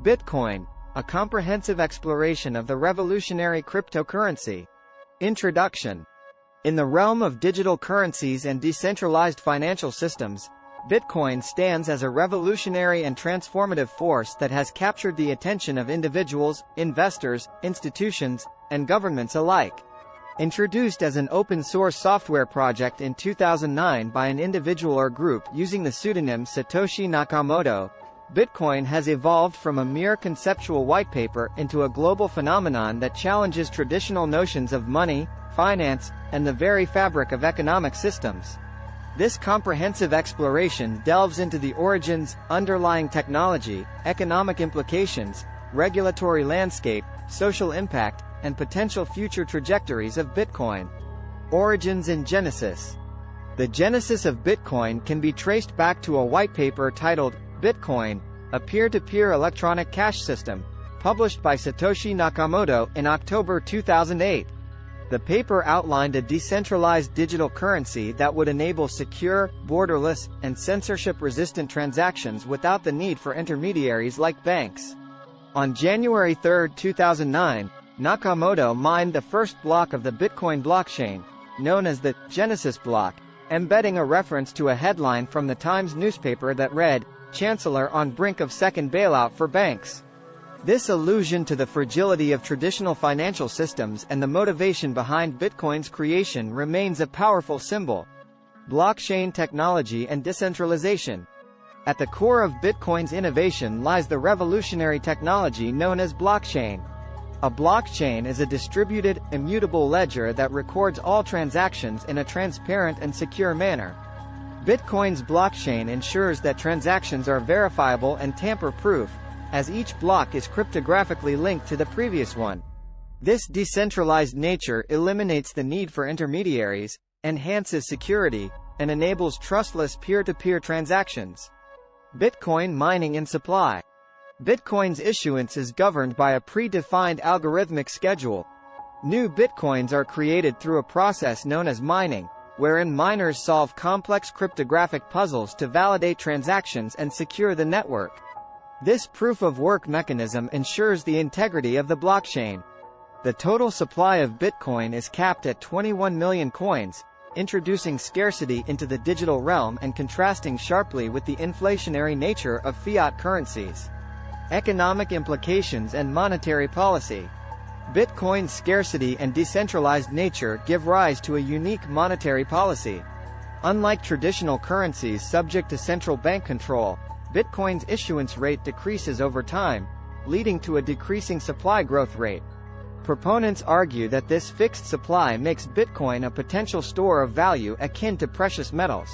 Bitcoin, a comprehensive exploration of the revolutionary cryptocurrency. Introduction. In the realm of digital currencies and decentralized financial systems, Bitcoin stands as a revolutionary and transformative force that has captured the attention of individuals, investors, institutions, and governments alike. Introduced as an open-source software project in 2009 by an individual or group using the pseudonym Satoshi Nakamoto, Bitcoin has evolved from a mere conceptual whitepaper into a global phenomenon that challenges traditional notions of money, finance, and the very fabric of economic systems. This comprehensive exploration delves into the origins, underlying technology, economic implications, regulatory landscape, social impact, and potential future trajectories of Bitcoin. Origins and Genesis. The genesis of Bitcoin can be traced back to a whitepaper titled Bitcoin, a peer-to-peer electronic cash system, published by Satoshi Nakamoto in October 2008. The paper outlined a decentralized digital currency that would enable secure, borderless, and censorship-resistant transactions without the need for intermediaries like banks. On January 3, 2009, Nakamoto mined the first block of the Bitcoin blockchain, known as the Genesis block, embedding a reference to a headline from the Times newspaper that read, "Chancellor on brink of second bailout for banks." This allusion to the fragility of traditional financial systems and the motivation behind Bitcoin's creation remains a powerful symbol. Blockchain technology and decentralization. At the core of Bitcoin's innovation lies the revolutionary technology known as blockchain. A blockchain is a distributed, immutable ledger that records all transactions in a transparent and secure manner. Bitcoin's blockchain ensures that transactions are verifiable and tamper-proof, as each block is cryptographically linked to the previous one. This decentralized nature eliminates the need for intermediaries, enhances security, and enables trustless peer-to-peer transactions. Bitcoin mining and supply. Bitcoin's issuance is governed by a predefined algorithmic schedule. New Bitcoins are created through a process known as mining, wherein miners solve complex cryptographic puzzles to validate transactions and secure the network. This proof-of-work mechanism ensures the integrity of the blockchain. The total supply of Bitcoin is capped at 21 million coins, introducing scarcity into the digital realm and contrasting sharply with the inflationary nature of fiat currencies. Economic implications and monetary policy. Bitcoin's scarcity and decentralized nature give rise to a unique monetary policy. Unlike traditional currencies subject to central bank control, Bitcoin's issuance rate decreases over time, leading to a decreasing supply growth rate. Proponents argue that this fixed supply makes Bitcoin a potential store of value akin to precious metals.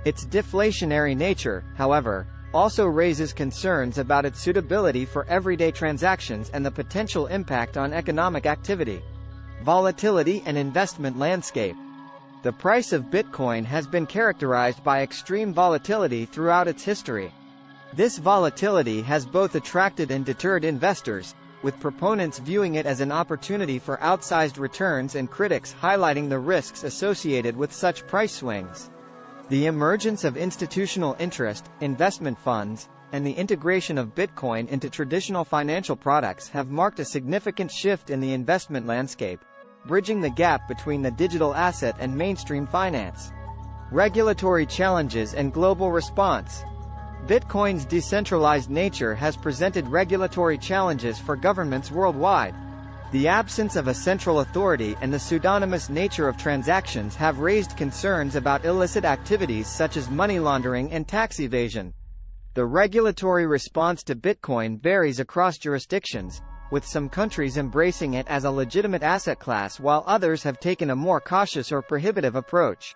Its deflationary nature, however, also raises concerns about its suitability for everyday transactions and the potential impact on economic activity. Volatility and investment landscape. The price of Bitcoin has been characterized by extreme volatility throughout its history. This volatility has both attracted and deterred investors, with proponents viewing it as an opportunity for outsized returns and critics highlighting the risks associated with such price swings. The emergence of institutional interest, investment funds, and the integration of Bitcoin into traditional financial products have marked a significant shift in the investment landscape, bridging the gap between the digital asset and mainstream finance. Regulatory challenges and global response. Bitcoin's decentralized nature has presented regulatory challenges for governments worldwide. The absence of a central authority and the pseudonymous nature of transactions have raised concerns about illicit activities such as money laundering and tax evasion. The regulatory response to Bitcoin varies across jurisdictions, with some countries embracing it as a legitimate asset class while others have taken a more cautious or prohibitive approach.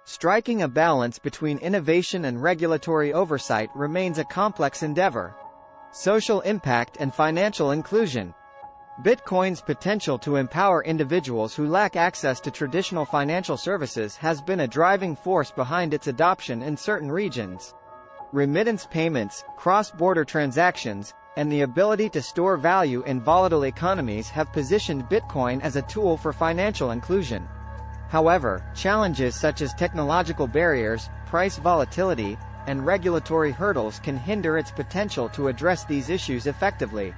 Striking a balance between innovation and regulatory oversight remains a complex endeavor. Social impact and financial inclusion. Bitcoin's potential to empower individuals who lack access to traditional financial services has been a driving force behind its adoption in certain regions. Remittance payments, cross-border transactions, and the ability to store value in volatile economies have positioned Bitcoin as a tool for financial inclusion. However, challenges such as technological barriers, price volatility, and regulatory hurdles can hinder its potential to address these issues effectively.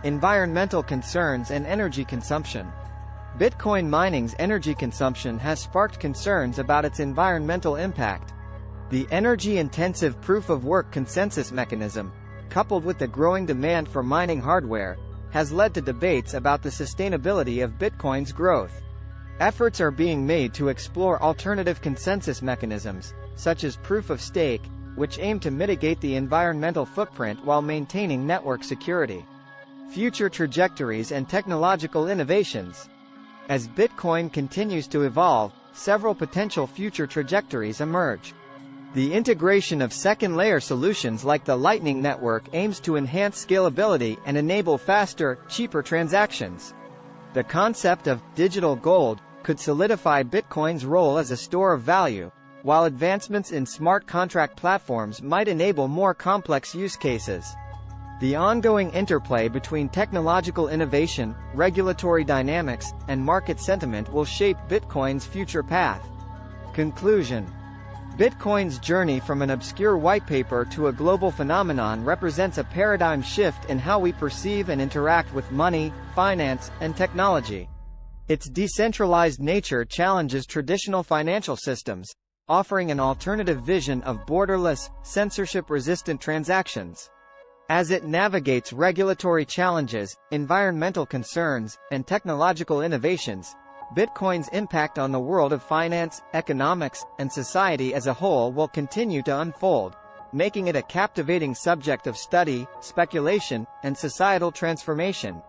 Environmental concerns and energy consumption. Bitcoin mining's energy consumption has sparked concerns about its environmental impact. The energy-intensive proof-of-work consensus mechanism, coupled with the growing demand for mining hardware, has led to debates about the sustainability of Bitcoin's growth. Efforts are being made to explore alternative consensus mechanisms, such as proof-of-stake, which aim to mitigate the environmental footprint while maintaining network security. Future trajectories and technological innovations. As Bitcoin continues to evolve, several potential future trajectories emerge. The integration of second-layer solutions like the Lightning Network aims to enhance scalability and enable faster, cheaper transactions. The concept of digital gold could solidify Bitcoin's role as a store of value, while advancements in smart contract platforms might enable more complex use cases. The ongoing interplay between technological innovation, regulatory dynamics, and market sentiment will shape Bitcoin's future path. Conclusion. Bitcoin's journey from an obscure whitepaper to a global phenomenon represents a paradigm shift in how we perceive and interact with money, finance, and technology. Its decentralized nature challenges traditional financial systems, offering an alternative vision of borderless, censorship-resistant transactions. As it navigates regulatory challenges, environmental concerns, and technological innovations, Bitcoin's impact on the world of finance, economics, and society as a whole will continue to unfold, making it a captivating subject of study, speculation, and societal transformation.